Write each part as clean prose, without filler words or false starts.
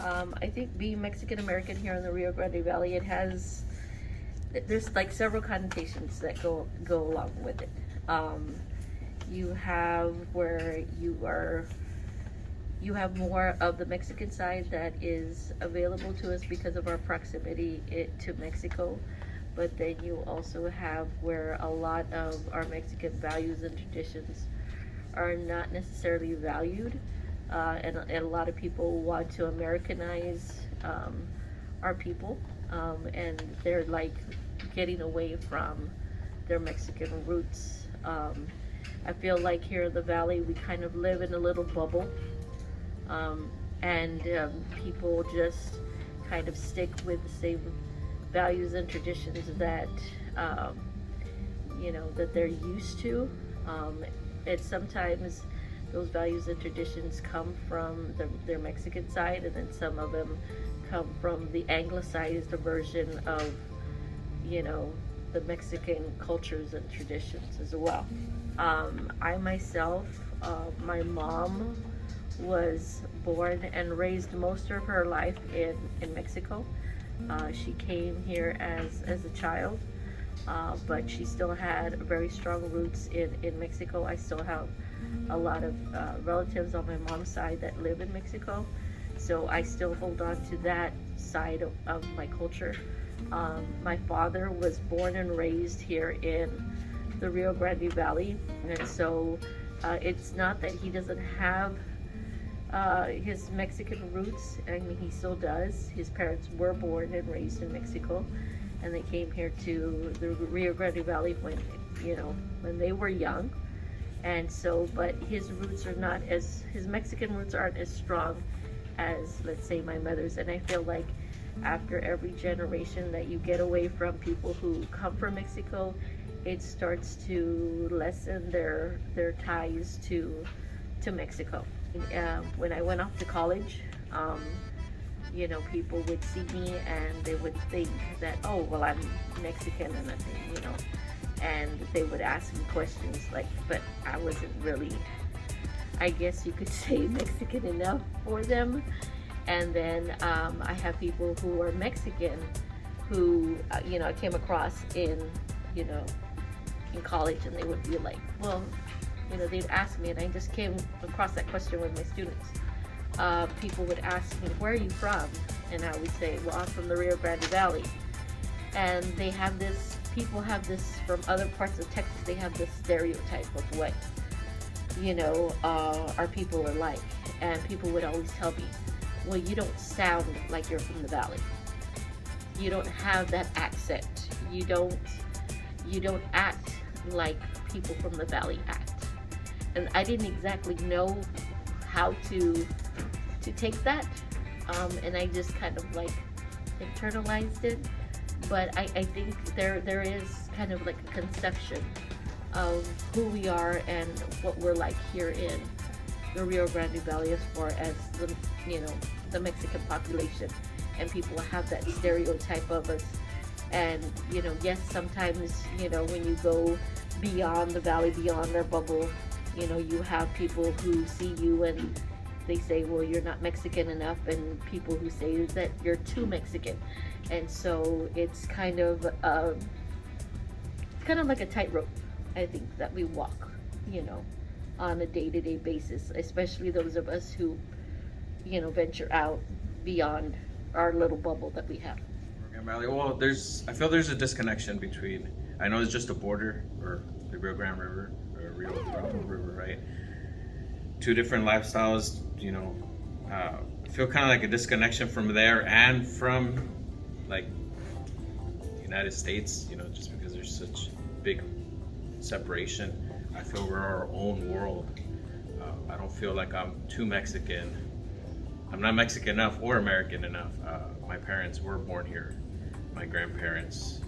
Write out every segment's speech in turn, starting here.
I think being Mexican American here in the Rio Grande Valley, there's like several connotations that go along with it. Um, you have where you have more of the Mexican side that is available to us because of our proximity to Mexico. But then you also have where a lot of our Mexican values and traditions are not necessarily valued. And a lot of people want to Americanize our people, and they're like getting away from their Mexican roots. I feel like here in the valley, we kind of live in a little bubble, um, and people just kind of stick with the same values and traditions that um, that they're used to. And sometimes those values and traditions come from their Mexican side, and then some of them come from the anglicized version of the Mexican cultures and traditions as well. I myself, my mom was born and raised most of her life in Mexico. She came here as a child, but she still had very strong roots in Mexico. I still have a lot of relatives on my mom's side that live in Mexico, so I still hold on to that side of my culture. My father was born and raised here in the Rio Grande Valley, and so it's not that he doesn't have his Mexican roots. I mean, he still does. His parents were born and raised in Mexico, and they came here to the Rio Grande Valley when they were young. And so, but his Mexican roots aren't as strong as, let's say, my mother's. And I feel like after every generation that you get away from people who come from Mexico, it starts to lessen their ties to Mexico. When I went off to college, people would see me and they would think that, oh, well, I'm Mexican and nothing, and they would ask me questions like, but I wasn't really, I guess you could say, Mexican enough for them. And then I have people who are Mexican who, I came across in college, and they would be like, well, they'd ask me, and I just came across that question with my students. People would ask me, where are you from? And I would say, well, I'm from the Rio Grande Valley. And people have this from other parts of Texas, they have this stereotype of what, our people are like. And people would always tell me, well, you don't sound like you're from the valley. You don't have that accent. You don't act like people from the valley act. And I didn't exactly know how to take that, and I just kind of like internalized it. But I think there is kind of like a conception of who we are and what we're like here in the Rio Grande Valley as far as the Mexican population, and people have that stereotype of us. And yes, sometimes when you go beyond the valley, beyond their bubble, you have people who see you and they say, well, you're not Mexican enough, and people who say that you're too Mexican. And so it's kind of like a tightrope, I think, that we walk, on a day-to-day basis, especially those of us who, venture out beyond our little bubble that we have. Valley. Well, I feel there's a disconnection between, I know it's just a border, or the Rio Grande River, or Rio Grande River, right? Two different lifestyles, I feel kind of like a disconnection from there and from like the United States, just because there's such big separation. I feel we're our own world. I don't feel like I'm too Mexican. I'm not Mexican enough or American enough. My parents were born here. My grandparents,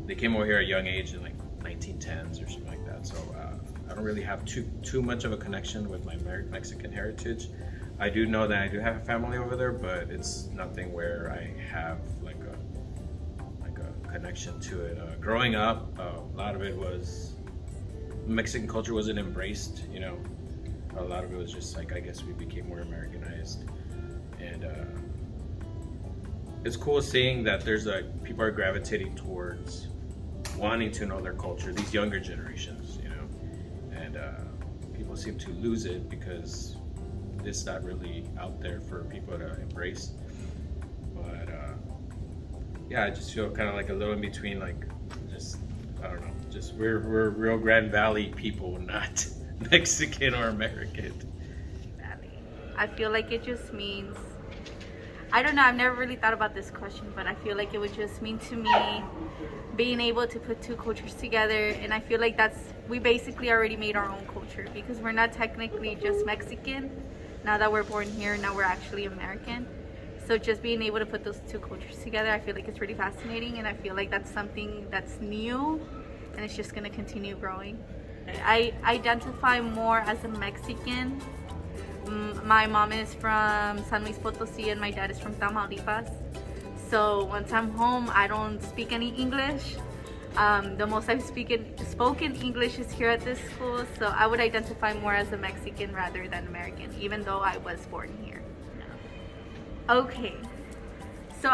they came over here at a young age in like 1910s or something like that. So I don't really have too much of a connection with my Mexican heritage. I do know that I do have a family over there, but it's nothing where I have like a connection to it. Growing up, a lot of it was Mexican culture wasn't embraced. a lot of it was just like, I guess we became more Americanized, and it's cool seeing that there's people are gravitating towards wanting to know their culture. These younger generations, and people seem to lose it because it's not really out there for people to embrace. But yeah, I just feel kind of like a little in between, like just I don't know, just we're Rio Grande Valley people, not Mexican or American. I feel like it just means, I don't know, I've never really thought about this question, but I feel like it would just mean to me being able to put two cultures together. And I feel like we basically already made our own culture, because we're not technically just Mexican. Now that we're born here, now we're actually American. So just being able to put those two cultures together, I feel like it's pretty fascinating, and I feel like that's something that's new, and it's just going to continue growing. I identify more as a Mexican. My mom is from San Luis Potosí and my dad is from Tamaulipas. So once I'm home, I don't speak any English. The most I've spoken English is here at this school, so I would identify more as a Mexican rather than American, even though I was born here. Okay, so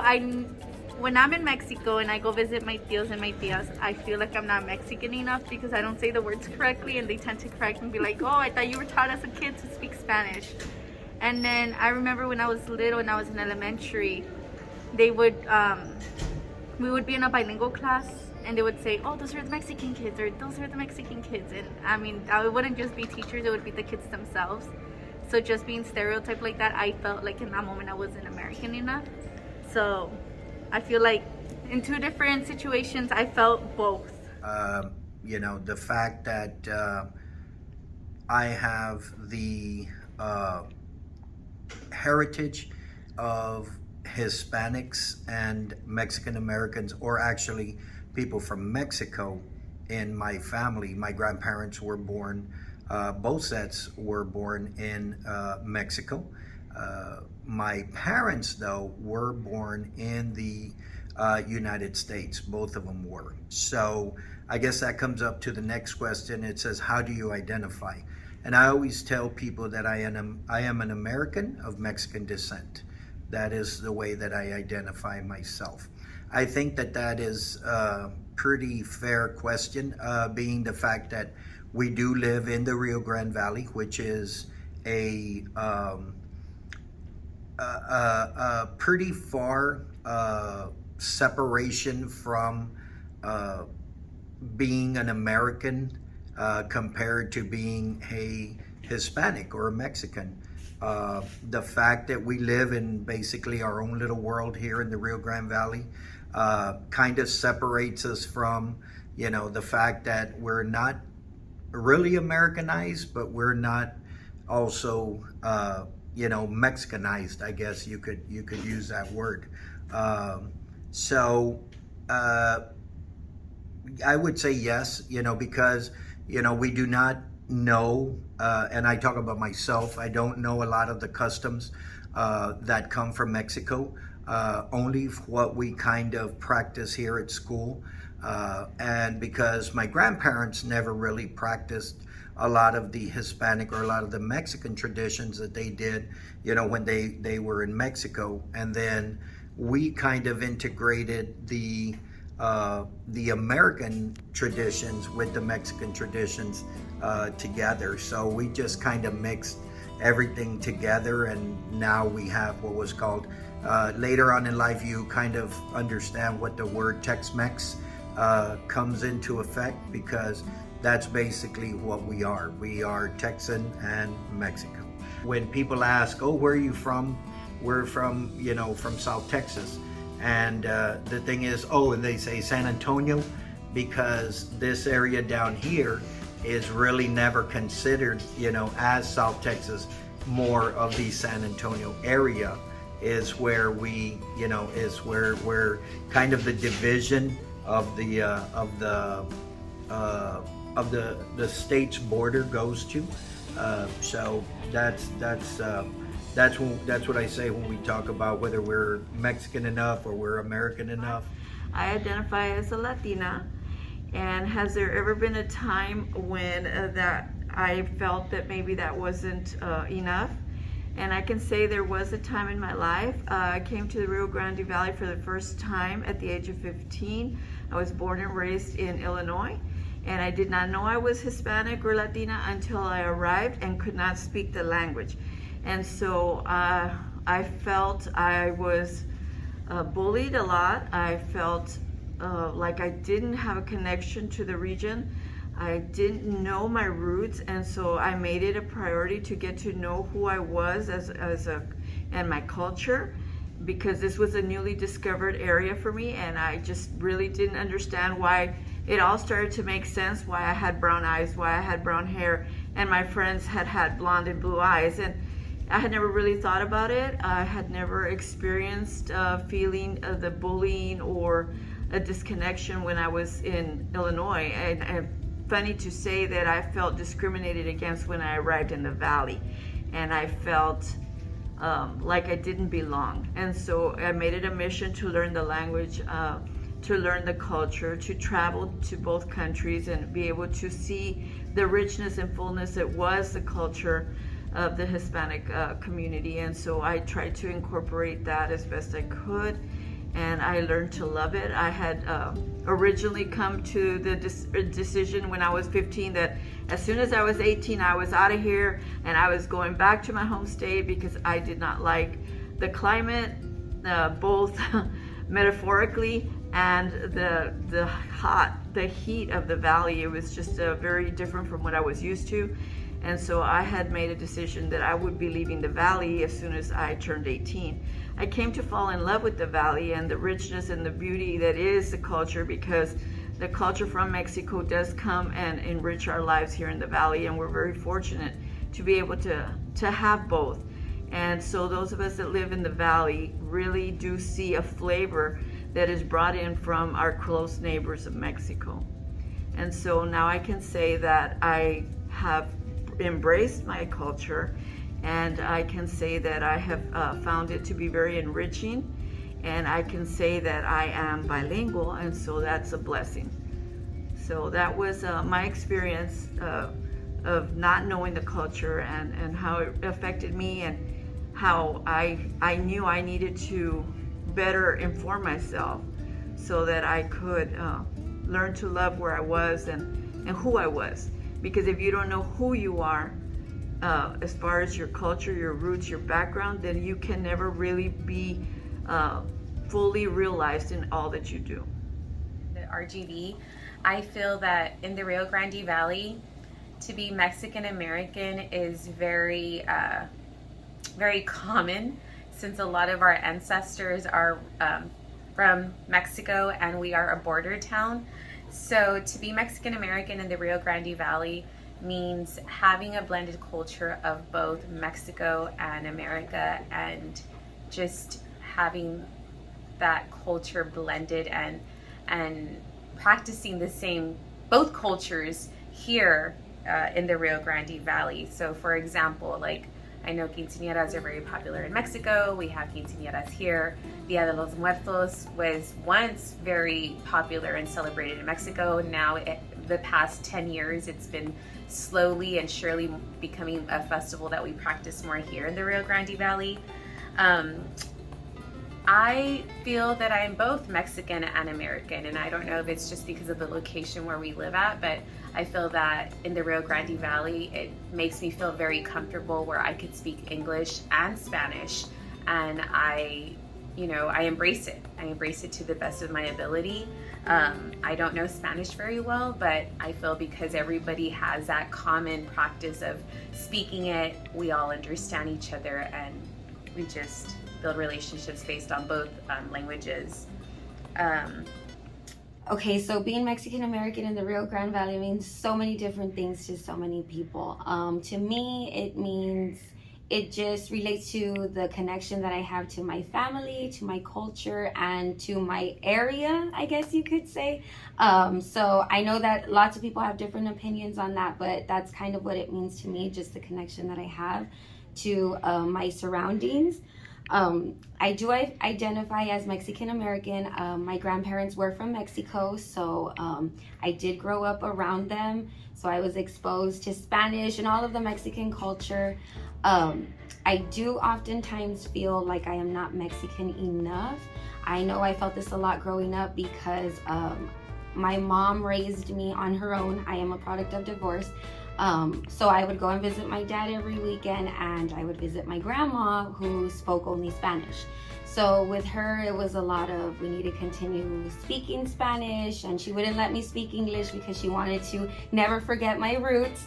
when I'm in Mexico and I go visit my tios and my tias, I feel like I'm not Mexican enough because I don't say the words correctly, and they tend to correct me and be like, oh, I thought you were taught as a kid to speak Spanish. And then I remember when I was little and I was in elementary, we would be in a bilingual class, and they would say, oh, those are the Mexican kids, or those are the Mexican kids. And I mean, it wouldn't just be teachers, it would be the kids themselves. So just being stereotyped like that, I felt like in that moment I wasn't American enough. So I feel like in two different situations, I felt both. The fact that I have the heritage of Hispanics and Mexican Americans, or actually people from Mexico in my family. My grandparents were born, both sets were born in Mexico. My parents, though, were born in the United States. Both of them were. So I guess that comes up to the next question. It says, how do you identify? And I always tell people that I am an American of Mexican descent. That is the way that I identify myself. I think that is a pretty fair question, being the fact that we do live in the Rio Grande Valley, which is a pretty far separation from being an American compared to being a Hispanic or a Mexican. The fact that we live in basically our own little world here in the Rio Grande Valley kind of separates us from, the fact that we're not really Americanized, but we're not also, Mexicanized. I guess you could use that word. So I would say yes, because we do not know, and I talk about myself, I don't know a lot of the customs that come from Mexico, only what we kind of practice here at school. And because my grandparents never really practiced a lot of the Hispanic or a lot of the Mexican traditions that they did, when they were in Mexico. And then we kind of integrated the American traditions with the Mexican traditions together. So we just kind of mixed everything together, and now we have what was called, later on in life you kind of understand what the word Tex-Mex comes into effect, because that's basically what we are. We are Texan and Mexico. When people ask, oh, where are you from? We're from, from South Texas. And the thing is, and they say San Antonio, because this area down here is really never considered, as South Texas. More of the San Antonio area is where we, is where kind of the division of the state's border goes to. So that's what I say when we talk about whether we're Mexican enough or we're American enough. I identify as a Latina, and has there ever been a time when that I felt that maybe that wasn't enough. And I can say there was a time in my life, I came to the Rio Grande Valley for the first time at the age of 15. I was born and raised in Illinois, and I did not know I was Hispanic or Latina until I arrived and could not speak the language. And so I felt I was bullied a lot. I felt like I didn't have a connection to the region. I didn't know my roots, and so I made it a priority to get to know who I was and my culture, because this was a newly discovered area for me, and I just really didn't understand why it all started to make sense, why I had brown eyes, why I had brown hair, and my friends had blonde and blue eyes. And I had never really thought about it. I had never experienced feeling the bullying or a disconnection when I was in Illinois. And funny to say that I felt discriminated against when I arrived in the valley, and I felt like I didn't belong. And so I made it a mission to learn the language, to learn the culture, to travel to both countries and be able to see the richness and fullness that was the culture of the Hispanic community. And so I tried to incorporate that as best I could, and I learned to love it. I had originally come to the decision when I was 15 that as soon as I was 18, I was out of here and I was going back to my home state, because I did not like the climate, both metaphorically and the heat of the valley. It was just very different from what I was used to. And so I had made a decision that I would be leaving the valley as soon as I turned 18. I came to fall in love with the valley and the richness and the beauty that is the culture, because the culture from Mexico does come and enrich our lives here in the valley, and we're very fortunate to be able to have both. And so those of us that live in the valley really do see a flavor that is brought in from our close neighbors of Mexico. And so now I can say that I have embraced my culture, and I can say that I have found it to be very enriching, and I can say that I am bilingual, and so that's a blessing. So that was my experience of not knowing the culture and how it affected me, and how I knew I needed to better inform myself so that I could learn to love where I was and who I was. Because if you don't know who you are, as far as your culture, your roots, your background, then you can never really be fully realized in all that you do. The RGV, I feel that in the Rio Grande Valley, to be Mexican American is very, very common, since a lot of our ancestors are from Mexico and we are a border town. So to be Mexican American in the Rio Grande Valley means having a blended culture of both Mexico and America, and just having that culture blended and practicing the same, both cultures here in the Rio Grande Valley. So for example, like, I know quinceañeras are very popular in Mexico. We have quinceañeras here. Dia de los Muertos was once very popular and celebrated in Mexico. Now, the past 10 years, it's been slowly and surely becoming a festival that we practice more here in the Rio Grande Valley. I feel that I am both Mexican and American, and I don't know if it's just because of the location where we live at, but I feel that in the Rio Grande Valley, it makes me feel very comfortable where I could speak English and Spanish, and I embrace it. I embrace it to the best of my ability. I don't know Spanish very well, but I feel because everybody has that common practice of speaking it, we all understand each other, and we just build relationships based on both languages. Okay, so being Mexican American in the Rio Grande Valley means so many different things to so many people. To me, it means it just relates to the connection that I have to my family, to my culture, and to my area, I guess you could say. So I know that lots of people have different opinions on that, but that's kind of what it means to me, just the connection that I have to my surroundings. I do identify as Mexican American. My grandparents were from Mexico, so I did grow up around them. So I was exposed to Spanish and all of the Mexican culture. I do oftentimes feel like I am not Mexican enough. I know I felt this a lot growing up because my mom raised me on her own. I am a product of divorce. So I would go and visit my dad every weekend, and I would visit my grandma who spoke only Spanish. So with her, it was a lot of, we need to continue speaking Spanish, and she wouldn't let me speak English because she wanted to never forget my roots.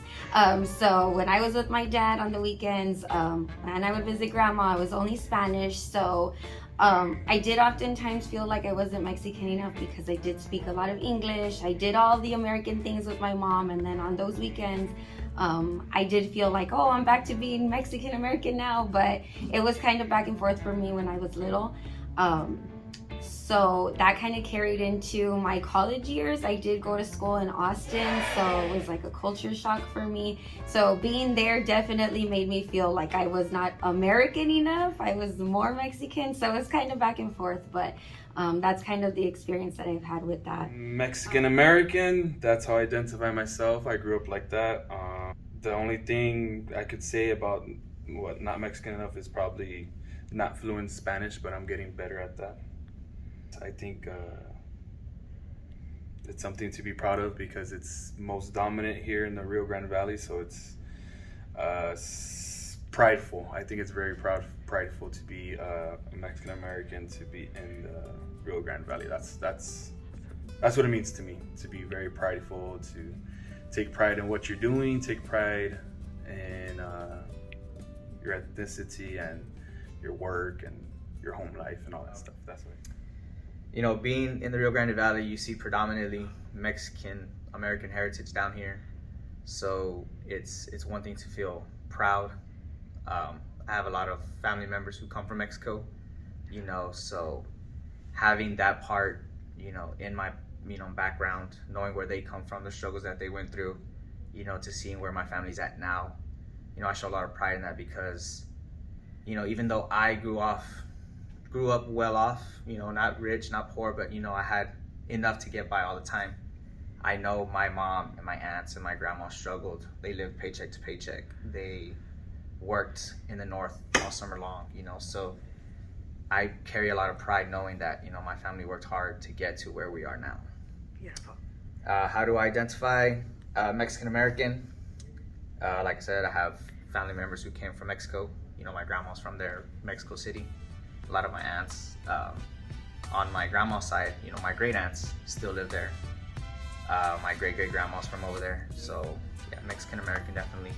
So when I was with my dad on the weekends, and I would visit grandma, it was only Spanish. So I did oftentimes feel like I wasn't Mexican enough because I did speak a lot of English. I did all the American things with my mom, and then on those weekends, I did feel like, oh, I'm back to being Mexican American now, but it was kind of back and forth for me when I was little. So that kind of carried into my college years. I did go to school in Austin, so it was like a culture shock for me. So being there definitely made me feel like I was not American enough. I was more Mexican, so it's kind of back and forth, but that's kind of the experience that I've had with that. Mexican American, that's how I identify myself. I grew up like that. The only thing I could say about what not Mexican enough is probably not fluent Spanish, but I'm getting better at that. I think it's something to be proud of because it's most dominant here in the Rio Grande Valley, so it's prideful. I think it's very prideful to be a Mexican American, to be in the Rio Grande Valley. That's what it means to me, to be very prideful, to take pride in what you're doing, take pride in your ethnicity and your work and your home life and all that stuff. That's what. You know, being in the Rio Grande Valley, you see predominantly Mexican American heritage down here. So it's one thing to feel proud. I have a lot of family members who come from Mexico, you know, so having that part, you know, in my, you know, background, knowing where they come from, the struggles that they went through, you know, to seeing where my family's at now, you know, I show a lot of pride in that because, you know, even though I grew up well off, you know, not rich, not poor, but, you know, I had enough to get by all the time. I know my mom and my aunts and my grandma struggled. They lived paycheck to paycheck. They worked in the north all summer long, you know, so I carry a lot of pride knowing that, you know, my family worked hard to get to where we are now. Beautiful. How do I identify Mexican American? Like I said, I have family members who came from Mexico. You know, my grandma's from there, Mexico City. A lot of my aunts on my grandma's side, you know, my great aunts still live there. My great grandma's from over there. So yeah, Mexican American definitely.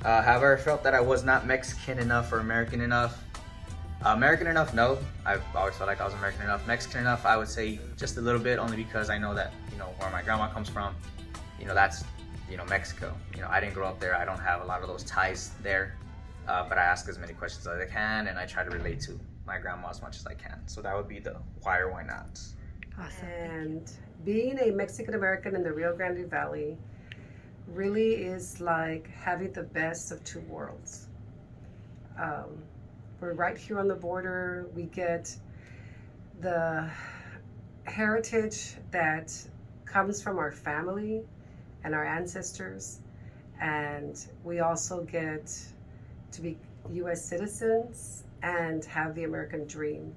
However, I felt that I was not Mexican enough or American enough. American enough, no. I've always felt like I was American enough. Mexican enough, I would say just a little bit, only because I know that, you know, where my grandma comes from, you know, that's, you know, Mexico. You know, I didn't grow up there. I don't have a lot of those ties there. But I ask as many questions as I can, and I try to relate to my grandma as much as I can. So that would be the why or why not. Awesome. And being a Mexican American in the Rio Grande Valley really is like having the best of two worlds. We're right here on the border. We get the heritage that comes from our family and our ancestors, and we also get to be U.S. citizens and have the American dream.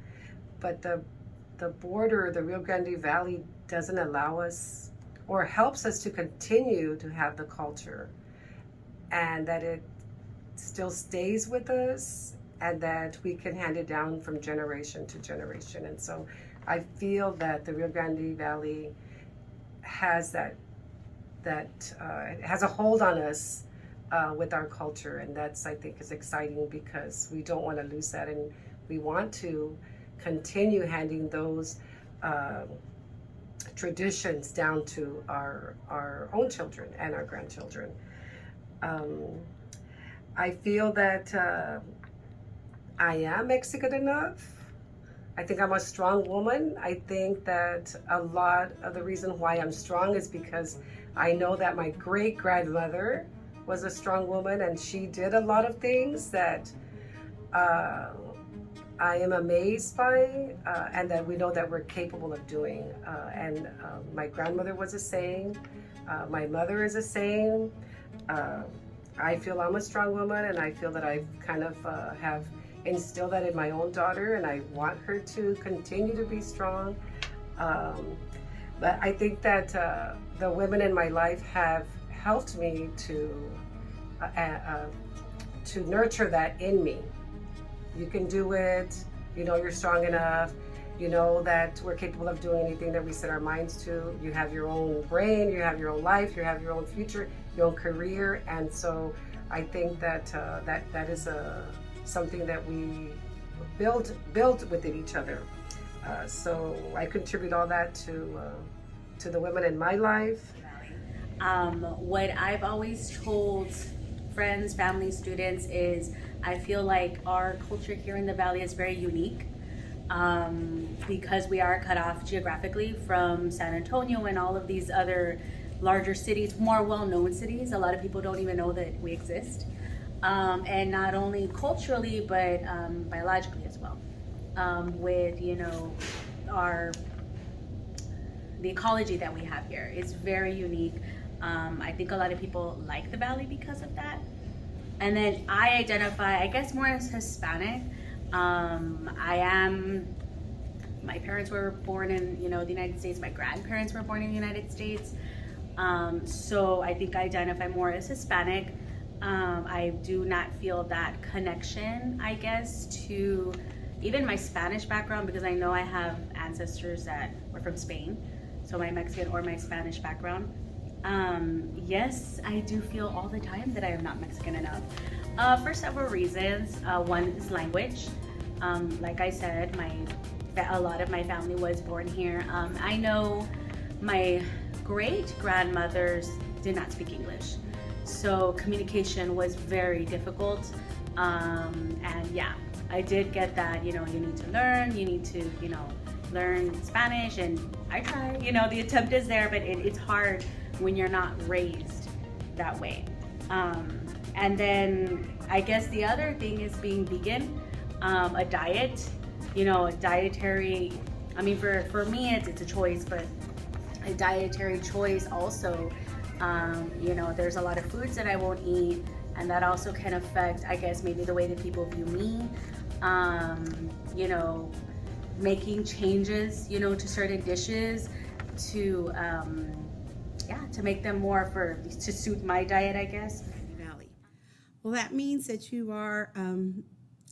But the border, the Rio Grande Valley, doesn't allow us or helps us to continue to have the culture, and that it still stays with us and that we can hand it down from generation to generation. And so I feel that the Rio Grande Valley has that has a hold on us with our culture, and that's, I think, is exciting because we don't want to lose that, and we want to continue handing those traditions down to our own children and our grandchildren. I feel that I am Mexican enough. I think I'm a strong woman. I think that a lot of the reason why I'm strong is because I know that my great grandmother was a strong woman, and she did a lot of things that I am amazed by, and that we know that we're capable of doing. And my grandmother was a saying, my mother is a saying. I feel I'm a strong woman, and I feel that I kind of have instilled that in my own daughter, and I want her to continue to be strong. But I think that the women in my life have helped me to nurture that in me. You can do it. You know you're strong enough. You know that we're capable of doing anything that we set our minds to. You have your own brain. You have your own life. You have your own future, your own career. And so I think that that is something that we build within each other. So I contribute all that to the women in my life. What I've always told friends, family, students is I feel like our culture here in the Valley is very unique because we are cut off geographically from San Antonio and all of these other larger cities, more well-known cities. A lot of people don't even know that we exist. And not only culturally, but biologically as well. With, you know, the ecology that we have here is very unique. I think a lot of people like the Valley because of that. And then I identify, I guess, more as Hispanic. My parents were born in, you know, the United States. My grandparents were born in the United States. So I think I identify more as Hispanic. I do not feel that connection, I guess, to even my Spanish background, because I know I have ancestors that were from Spain. So my Mexican or my Spanish background. Yes, I do feel all the time that I am not Mexican enough for several reasons. One is language. Like I said, a lot of my family was born here. I know my great grandmothers did not speak English, so communication was very difficult. And yeah, I did get that, you know, you need to learn, you need to, you know, learn Spanish, and I try, you know, the attempt is there, but it's hard when you're not raised that way. And then I guess the other thing is being vegan, a diet, you know, a dietary, I mean, for me, it's a choice, but a dietary choice also, you know, there's a lot of foods that I won't eat, and that also can affect, I guess, maybe the way that people view me, you know, making changes, you know, to certain dishes to, to make them more to suit my diet, I guess. Valley. Well, that means that you are,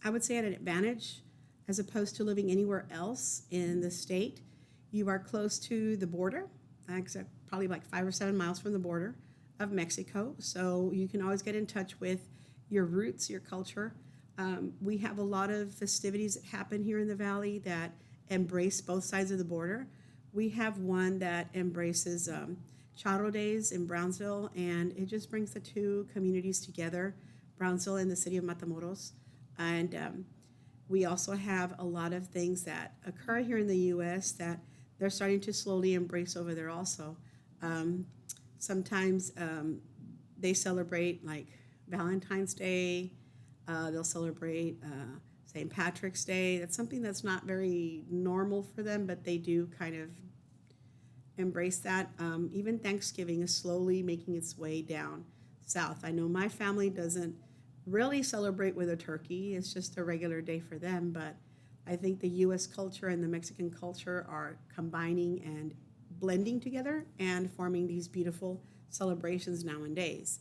I would say, at an advantage as opposed to living anywhere else in the state. You are close to the border, except probably like 5 or 7 miles from the border of Mexico. So you can always get in touch with your roots, your culture. We have a lot of festivities that happen here in the Valley that embrace both sides of the border. We have one that embraces Charro Days in Brownsville, and it just brings the two communities together, Brownsville and the city of Matamoros. And we also have a lot of things that occur here in the U.S. that they're starting to slowly embrace over there also. Sometimes they celebrate like Valentine's Day, they'll celebrate St. Patrick's Day. That's something that's not very normal for them, but they do kind of embrace that. Even Thanksgiving is slowly making its way down south. I know my family doesn't really celebrate with a turkey. It's just a regular day for them, but I think the U.S. culture and the Mexican culture are combining and blending together and forming these beautiful celebrations nowadays.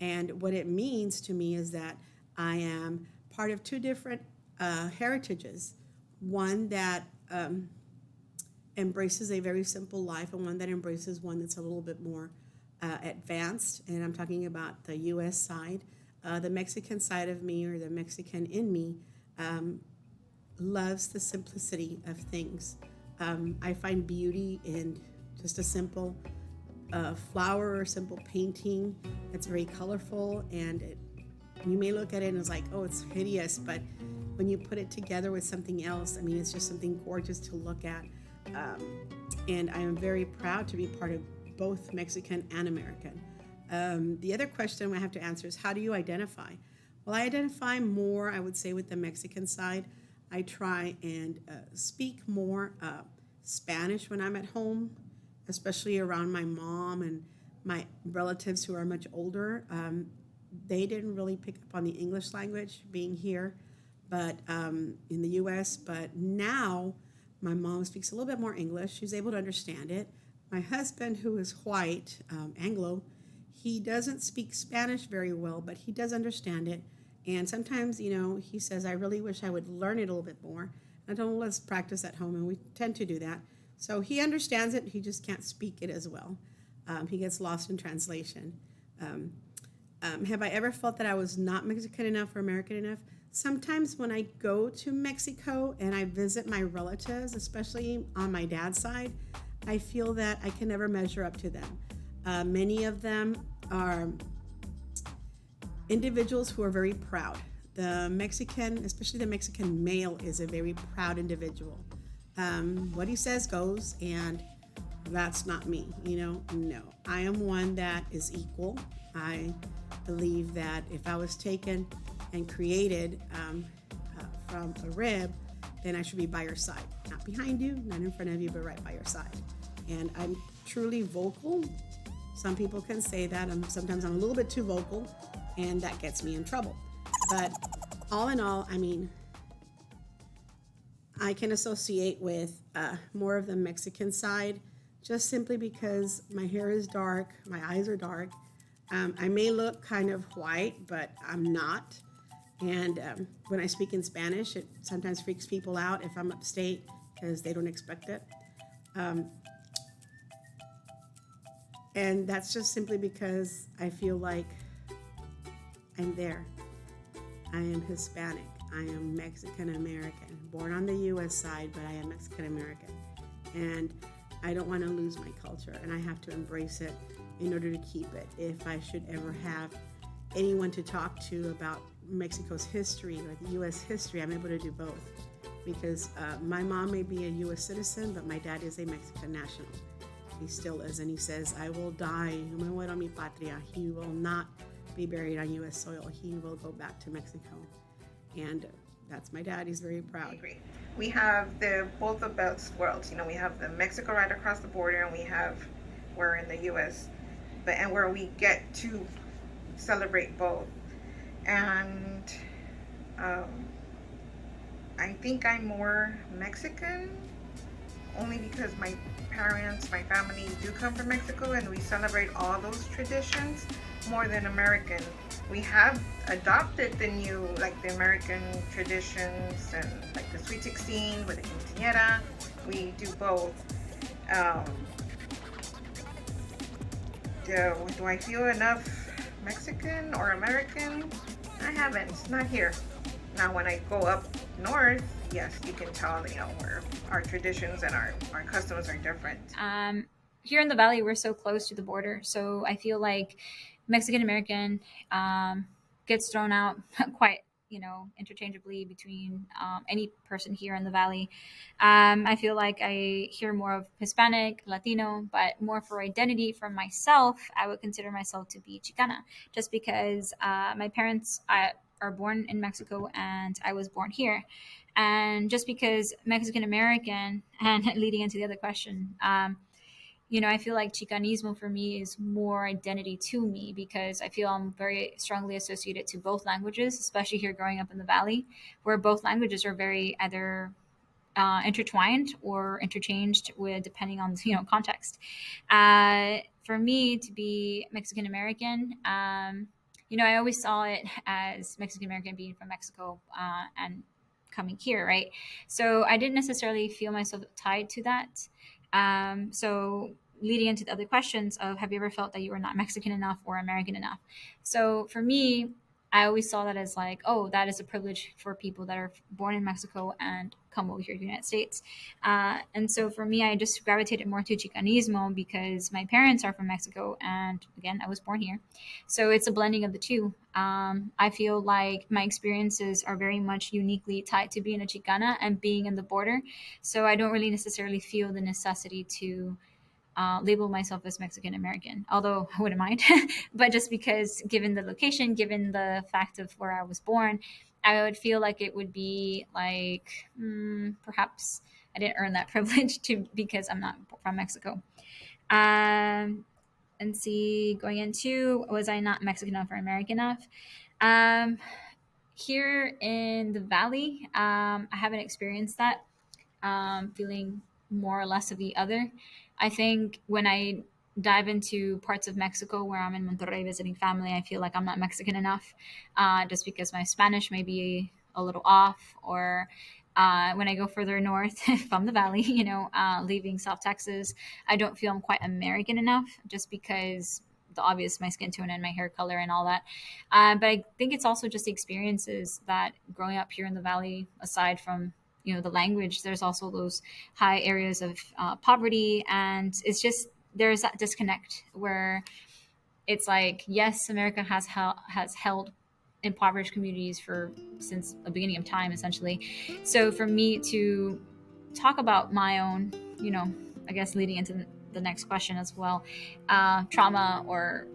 And what it means to me is that I am part of two different heritages, one that embraces a very simple life and one that embraces one that's a little bit more advanced. And I'm talking about the U.S. side. The Mexican side of me, or the Mexican in me, loves the simplicity of things. I find beauty in just a simple flower or simple painting that's very colorful, and you may look at it and it's like, oh, it's hideous, but when you put it together with something else, I mean, it's just something gorgeous to look at. And I am very proud to be part of both Mexican and American. The other question I have to answer is, how do you identify? Well, I identify more, I would say, with the Mexican side. I try and speak more Spanish when I'm at home, especially around my mom and my relatives who are much older. They didn't really pick up on the English language being here, but in the U.S. But now my mom speaks a little bit more English. She's able to understand it. My husband, who is white, Anglo, he doesn't speak Spanish very well, but he does understand it. And sometimes, he says, I really wish I would learn it a little bit more. I told him, let's practice at home, and we tend to do that. So he understands it, he just can't speak it as well. He gets lost in translation. Have I ever felt that I was not Mexican enough or American enough? Sometimes when I go to Mexico and I visit my relatives, especially on my dad's side, I feel that I can never measure up to them. Many of them are individuals who are very proud. The Mexican, especially the Mexican male, is a very proud individual. What he says goes, and that's not me, No. I am one that is equal. I believe that if I was taken and created from a rib, then I should be by your side. Not behind you, not in front of you, but right by your side. And I'm truly vocal. Some people can say that. Sometimes I'm a little bit too vocal, and that gets me in trouble. But all in all, I can associate with more of the Mexican side, just simply because my hair is dark, my eyes are dark. I may look kind of white, but I'm not. And when I speak in Spanish, it sometimes freaks people out if I'm upstate because they don't expect it. And that's just simply because I feel like I'm there. I am Hispanic. I am Mexican American. Born on the U.S. side, but I am Mexican American. And I don't want to lose my culture, and I have to embrace it in order to keep it. If I should ever have anyone to talk to about Mexico's history or the U.S. history, I'm able to do both. Because my mom may be a U.S. citizen, but my dad is a Mexican national. He still is, and he says, I will die, no me muero mi patria. He will not be buried on U.S. soil. He will go back to Mexico. And that's my dad. He's very proud. I agree. We have both the best worlds. We have the Mexico right across the border, and we're in the U.S., and where we get to celebrate both. And I think I'm more Mexican, only because my family do come from Mexico, and we celebrate all those traditions more than American. We have adopted the American traditions, and like the Sweet 16 with the quinceañera. We do both. Do I feel enough Mexican or American? I haven't. Not here. Now, when I go up north, yes, you can tell, where our traditions and our customs are different. Here in the Valley, we're so close to the border, so I feel like Mexican American gets thrown out quite, interchangeably between any person here in the Valley. I feel like I hear more of Hispanic, Latino, but more for identity for myself, I would consider myself to be Chicana, just because my parents are born in Mexico and I was born here. And just because Mexican American, and leading into the other question, I feel like Chicanismo for me is more identity to me, because I feel I'm very strongly associated to both languages, especially here growing up in the Valley, where both languages are very either intertwined or interchanged with depending on context. For me to be Mexican American, I always saw it as Mexican American being from Mexico and coming here, right? So I didn't necessarily feel myself tied to that. So leading into the other questions of, have you ever felt that you were not Mexican enough or American enough? So for me, I always saw that as like, oh, that is a privilege for people that are born in Mexico and come over here to the United States. And so for me, I just gravitated more to Chicanismo because my parents are from Mexico. And again, I was born here. So it's a blending of the two. I feel like my experiences are very much uniquely tied to being a Chicana and being in the border. So I don't really necessarily feel the necessity to label myself as Mexican American, although I wouldn't mind. But just because, given the location, given the fact of where I was born, I would feel like it would be like perhaps I didn't earn that privilege to because I'm not from Mexico. And see, going into, was I not Mexican enough or American enough? Here in the Valley, I haven't experienced that, feeling more or less of the other. I think when I dive into parts of Mexico where I'm in Monterrey visiting family, I feel like I'm not Mexican enough, just because my Spanish may be a little off, or when I go further north from the Valley, leaving South Texas, I don't feel I'm quite American enough, just because the obvious, my skin tone and my hair color and all that. But I think it's also just the experiences that growing up here in the Valley, aside from the language, there's also those high areas of poverty, and it's just there's that disconnect where it's like, yes, America has held impoverished communities since the beginning of time, essentially. So for me to talk about my own, I guess leading into the next question as well, trauma or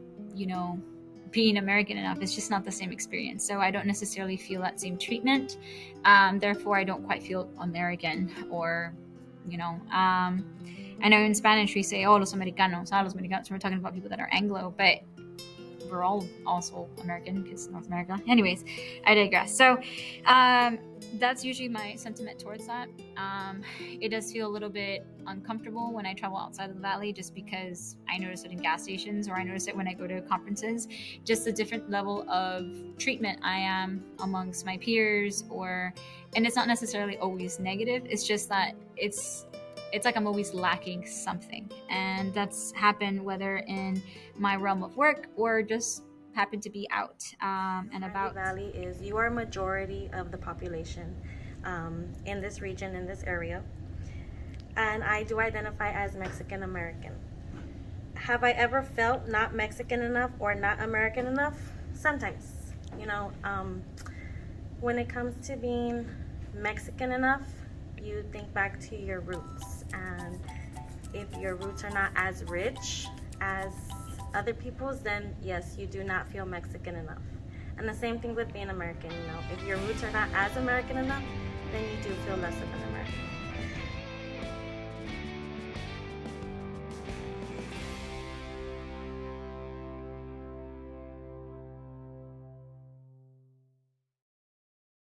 being American enough, it's just not the same experience. So I don't necessarily feel that same treatment. Therefore, I don't quite feel American, or I know in Spanish we say, los americanos, los americanos. We're talking about people that are Anglo, but we're all also American because North America. Anyways, I digress. So that's usually my sentiment towards that. It does feel a little bit uncomfortable when I travel outside of the Valley, just because I notice it in gas stations, or I notice it when I go to conferences, just a different level of treatment I am amongst my peers, and it's not necessarily always negative. It's just that it's like I'm always lacking something. And that's happened whether in my realm of work or just happen to be out and about. Valley is, you are a majority of the population in this region, in this area. And I do identify as Mexican American. Have I ever felt not Mexican enough or not American enough? Sometimes. When it comes to being Mexican enough, you think back to your roots, and if your roots are not as rich as other people's, then yes, you do not feel Mexican enough. And the same thing with being American. If your roots are not as American enough, then you do feel less of an American.